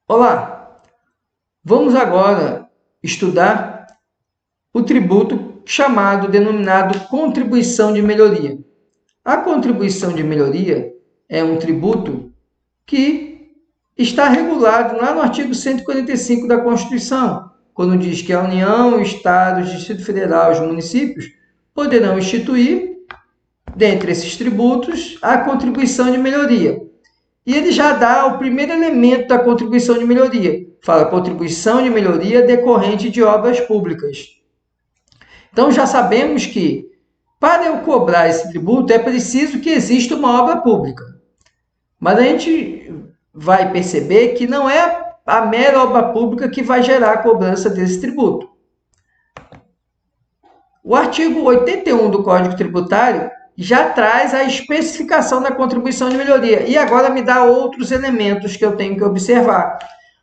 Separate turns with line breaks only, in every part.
Olá, vamos agora estudar o tributo denominado contribuição de melhoria. A contribuição de melhoria é um tributo que está regulado lá no artigo 145 da Constituição, quando diz que a União, o Estado, o Distrito Federal e os municípios poderão instituir, dentre esses tributos, a contribuição de melhoria. E ele já dá o primeiro elemento da contribuição de melhoria. Fala contribuição de melhoria decorrente de obras públicas. Então, já sabemos que, para eu cobrar esse tributo, é preciso que exista uma obra pública. Mas a gente vai perceber que não é a mera obra pública que vai gerar a cobrança desse tributo. O artigo 81 do Código Tributário já traz a especificação da contribuição de melhoria. E agora me dá outros elementos que eu tenho que observar.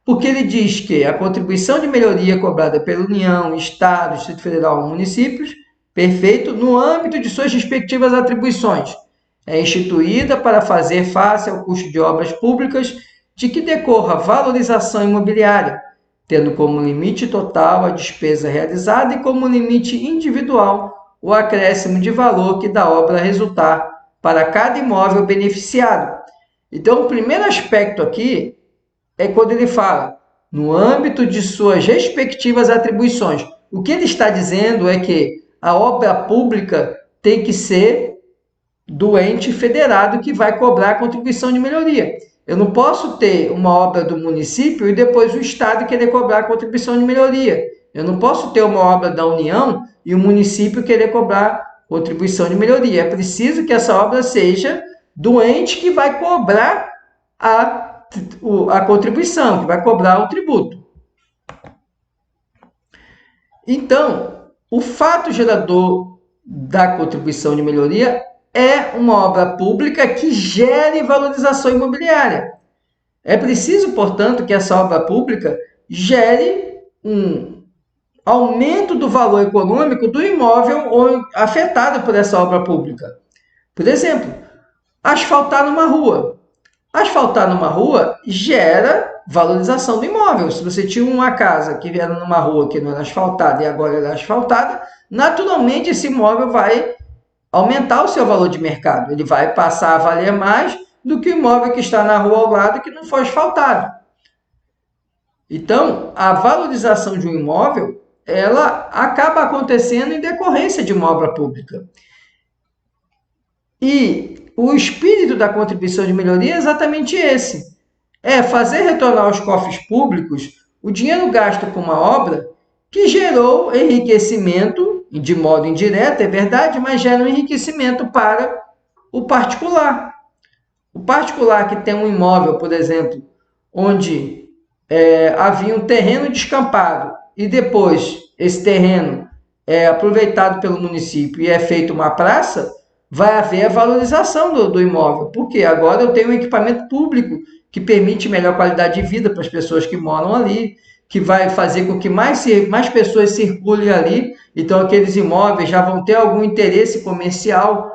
Porque ele diz que a contribuição de melhoria cobrada pela União, Estado, Distrito Federal e municípios, perfeito, no âmbito de suas respectivas atribuições, é instituída para fazer face ao custo de obras públicas de que decorra valorização imobiliária, tendo como limite total a despesa realizada e como limite individual o acréscimo de valor que da obra resultar para cada imóvel beneficiado. Então, o primeiro aspecto aqui é quando ele fala no âmbito de suas respectivas atribuições. O que ele está dizendo é que a obra pública tem que ser do ente federado que vai cobrar a contribuição de melhoria. Eu não posso ter uma obra do município e depois o Estado querer cobrar a contribuição de melhoria. Eu não posso ter uma obra da União e o município querer cobrar contribuição de melhoria. É preciso que essa obra seja do ente que vai cobrar a contribuição, que vai cobrar o tributo. Então, o fato gerador da contribuição de melhoria é uma obra pública que gere valorização imobiliária. É preciso, portanto, que essa obra pública gere um aumento do valor econômico do imóvel afetado por essa obra pública. Por exemplo, asfaltar numa rua. Asfaltar numa rua gera valorização do imóvel. Se você tinha uma casa que era numa rua que não era asfaltada e agora ela é asfaltada, naturalmente esse imóvel vai aumentar o seu valor de mercado. Ele vai passar a valer mais do que o imóvel que está na rua ao lado que não foi asfaltado. Então, a valorização de um imóvel, ela acaba acontecendo em decorrência de uma obra pública. E o espírito da contribuição de melhoria é exatamente esse. É fazer retornar aos cofres públicos o dinheiro gasto com uma obra que gerou enriquecimento, de modo indireto, é verdade, mas gera um enriquecimento para o particular. O particular que tem um imóvel, por exemplo, onde havia um terreno descampado e depois esse terreno é aproveitado pelo município e é feita uma praça, vai haver a valorização do imóvel, porque agora eu tenho um equipamento público que permite melhor qualidade de vida para as pessoas que moram ali, que vai fazer com que mais pessoas circulem ali, então aqueles imóveis já vão ter algum interesse comercial,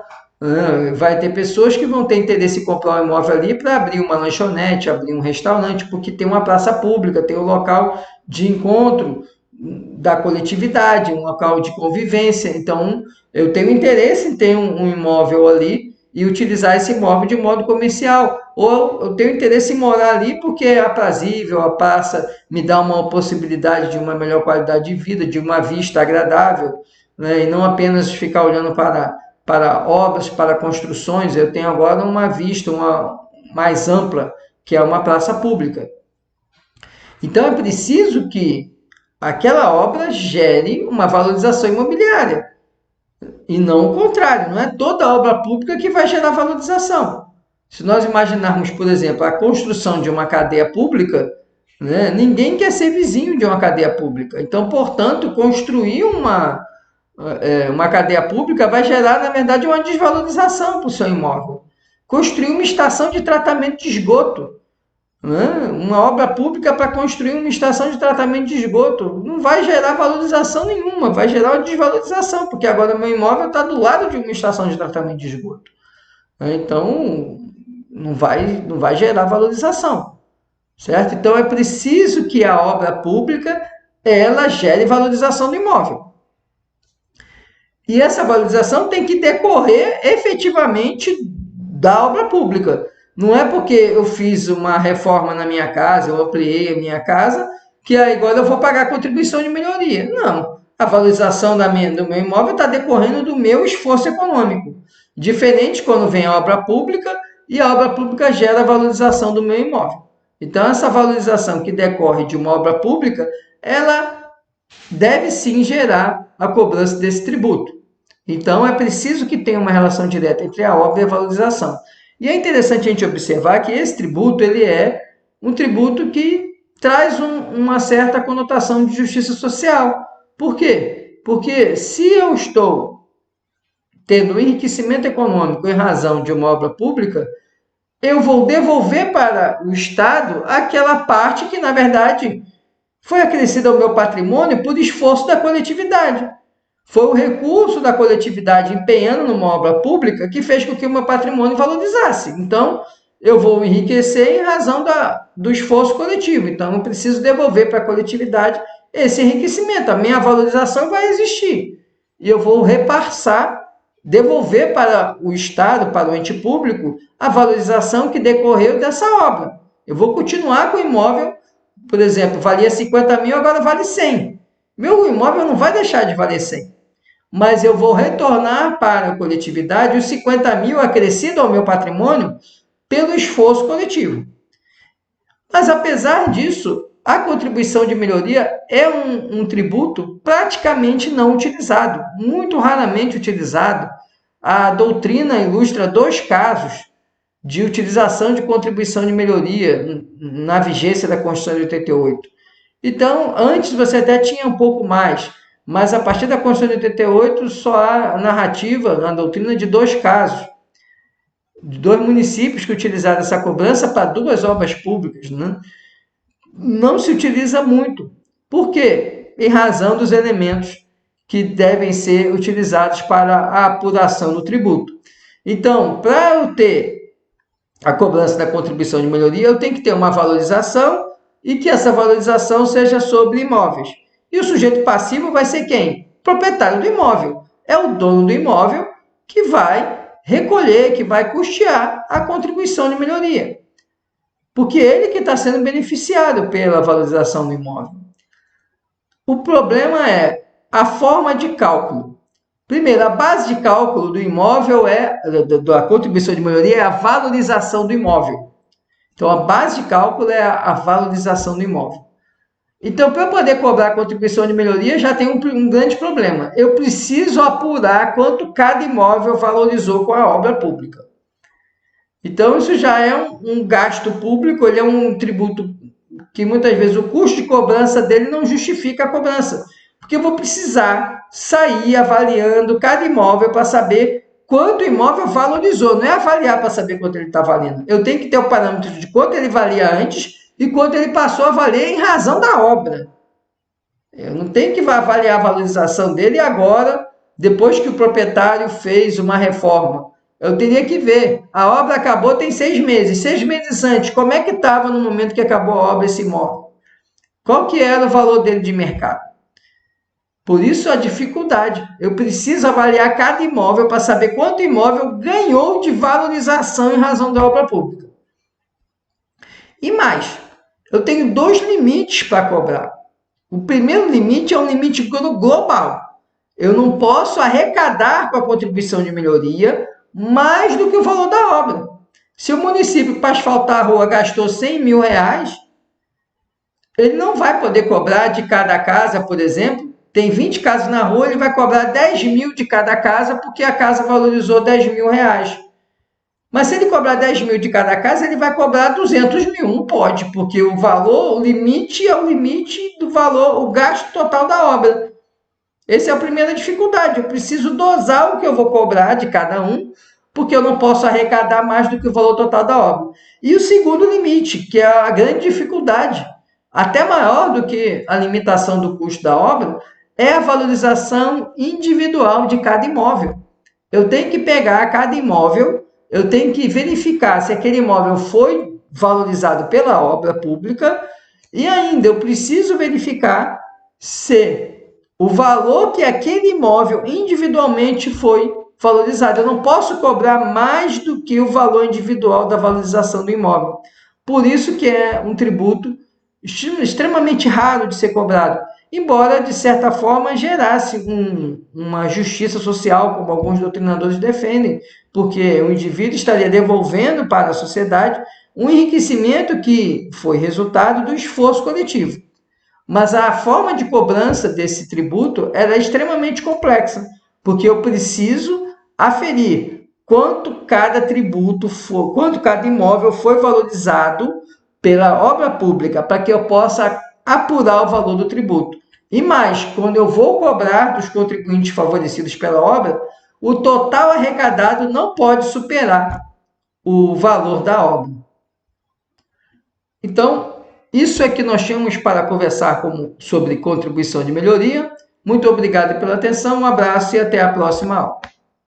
vai ter pessoas que vão ter interesse em comprar um imóvel ali para abrir uma lanchonete, abrir um restaurante, porque tem uma praça pública, tem um local de encontro da coletividade, um local de convivência. Então, eu tenho interesse em ter um imóvel ali e utilizar esse imóvel de modo comercial. Ou eu tenho interesse em morar ali porque é aprazível, a praça me dá uma possibilidade de uma melhor qualidade de vida, de uma vista agradável, né? E não apenas ficar olhando para obras, para construções. Eu tenho agora uma vista mais ampla, que é uma praça pública. Então, é preciso que aquela obra gere uma valorização imobiliária. E não o contrário, não é toda obra pública que vai gerar valorização. Se nós imaginarmos, por exemplo, a construção de uma cadeia pública, né, ninguém quer ser vizinho de uma cadeia pública. Então, portanto, construir uma cadeia pública vai gerar, na verdade, uma desvalorização para o seu imóvel. Construir uma estação de tratamento de esgoto, uma obra pública para construir uma estação de tratamento de esgoto não vai gerar valorização nenhuma, vai gerar uma desvalorização, porque agora meu imóvel está do lado de uma estação de tratamento de esgoto. Então, não vai gerar valorização. certo? Então, é preciso que a obra pública ela gere valorização do imóvel. E essa valorização tem que decorrer efetivamente da obra pública. Não é porque eu fiz uma reforma na minha casa, eu ampliei a minha casa, que agora eu vou pagar contribuição de melhoria. Não. A valorização do meu imóvel está decorrendo do meu esforço econômico. Diferente quando vem a obra pública e a obra pública gera a valorização do meu imóvel. Então, essa valorização que decorre de uma obra pública, ela deve sim gerar a cobrança desse tributo. Então, é preciso que tenha uma relação direta entre a obra e a valorização. E é interessante a gente observar que esse tributo ele é um tributo que traz uma certa conotação de justiça social. Por quê? Porque se eu estou tendo um enriquecimento econômico em razão de uma obra pública, eu vou devolver para o Estado aquela parte que, na verdade, foi acrescida ao meu patrimônio por esforço da coletividade. Foi o recurso da coletividade empenhando numa obra pública que fez com que o meu patrimônio valorizasse. Então, eu vou enriquecer em razão do esforço coletivo. Então, eu preciso devolver para a coletividade esse enriquecimento. A minha valorização vai existir. E eu vou repassar, devolver para o Estado, para o ente público, a valorização que decorreu dessa obra. Eu vou continuar com o imóvel, por exemplo, valia 50 mil, agora vale 100. Meu imóvel não vai deixar de valer 100. Mas eu vou retornar para a coletividade os 50 mil acrescido ao meu patrimônio pelo esforço coletivo. Mas, apesar disso, a contribuição de melhoria é um tributo praticamente não utilizado, muito raramente utilizado. A doutrina ilustra 2 casos de utilização de contribuição de melhoria na vigência da Constituição de 88. Então, antes você até tinha um pouco mais, mas a partir da Constituição de 88 só há narrativa na doutrina de 2 casos, de 2 municípios que utilizaram essa cobrança para 2 obras públicas, né? Não se utiliza muito. Por quê? Em razão dos elementos que devem ser utilizados para a apuração do tributo. Então, para eu ter a cobrança da contribuição de melhoria, eu tenho que ter uma valorização e que essa valorização seja sobre imóveis. E o sujeito passivo vai ser quem? Proprietário do imóvel. É o dono do imóvel que vai recolher, que vai custear a contribuição de melhoria. Porque ele que está sendo beneficiado pela valorização do imóvel. O problema é a forma de cálculo. Primeiro, a base de cálculo do imóvel da contribuição de melhoria é a valorização do imóvel. Então, a base de cálculo é a valorização do imóvel. Então, para eu poder cobrar a contribuição de melhoria, já tem um grande problema. Eu preciso apurar quanto cada imóvel valorizou com a obra pública. Então, isso já é um gasto público, ele é um tributo que muitas vezes o custo de cobrança dele não justifica a cobrança. Porque eu vou precisar sair avaliando cada imóvel para saber quanto o imóvel valorizou. Não é avaliar para saber quanto ele está valendo. Eu tenho que ter o parâmetro de quanto ele valia antes e quanto ele passou a valer em razão da obra. Eu não tenho que avaliar a valorização dele agora, depois que o proprietário fez uma reforma. Eu teria que ver. A obra acabou tem 6 meses. 6 meses antes, como é que estava no momento que acabou a obra esse imóvel? Qual que era o valor dele de mercado? Por isso a dificuldade. Eu preciso avaliar cada imóvel para saber quanto imóvel ganhou de valorização em razão da obra pública. E mais, eu tenho 2 limites para cobrar. O primeiro limite é um limite global. Eu não posso arrecadar com a contribuição de melhoria mais do que o valor da obra. Se o município, para asfaltar a rua, gastou 100 mil reais, ele não vai poder cobrar de cada casa, por exemplo, tem 20 casas na rua, ele vai cobrar 10 mil de cada casa, porque a casa valorizou 10 mil reais. Mas se ele cobrar 10 mil de cada casa, ele vai cobrar 200 mil. Não pode, porque o valor, o limite é o limite do valor, o gasto total da obra. Essa é a primeira dificuldade. Eu preciso dosar o que eu vou cobrar de cada um, porque eu não posso arrecadar mais do que o valor total da obra. E o segundo limite, que é a grande dificuldade, até maior do que a limitação do custo da obra, é a valorização individual de cada imóvel. Eu tenho que pegar cada imóvel, eu tenho que verificar se aquele imóvel foi valorizado pela obra pública, e ainda eu preciso verificar se o valor que aquele imóvel individualmente foi valorizado. Eu não posso cobrar mais do que o valor individual da valorização do imóvel. Por isso que é um tributo extremamente raro de ser cobrado, embora, de certa forma, gerasse uma justiça social, como alguns doutrinadores defendem, porque o indivíduo estaria devolvendo para a sociedade um enriquecimento que foi resultado do esforço coletivo. Mas a forma de cobrança desse tributo era extremamente complexa, porque eu preciso aferir quanto cada tributo for, quanto cada imóvel foi valorizado pela obra pública, para que eu possa apurar o valor do tributo. E mais, quando eu vou cobrar dos contribuintes favorecidos pela obra, o total arrecadado não pode superar o valor da obra. Então, isso é que nós tínhamos para conversar sobre contribuição de melhoria. Muito obrigado pela atenção, um abraço e até a próxima aula.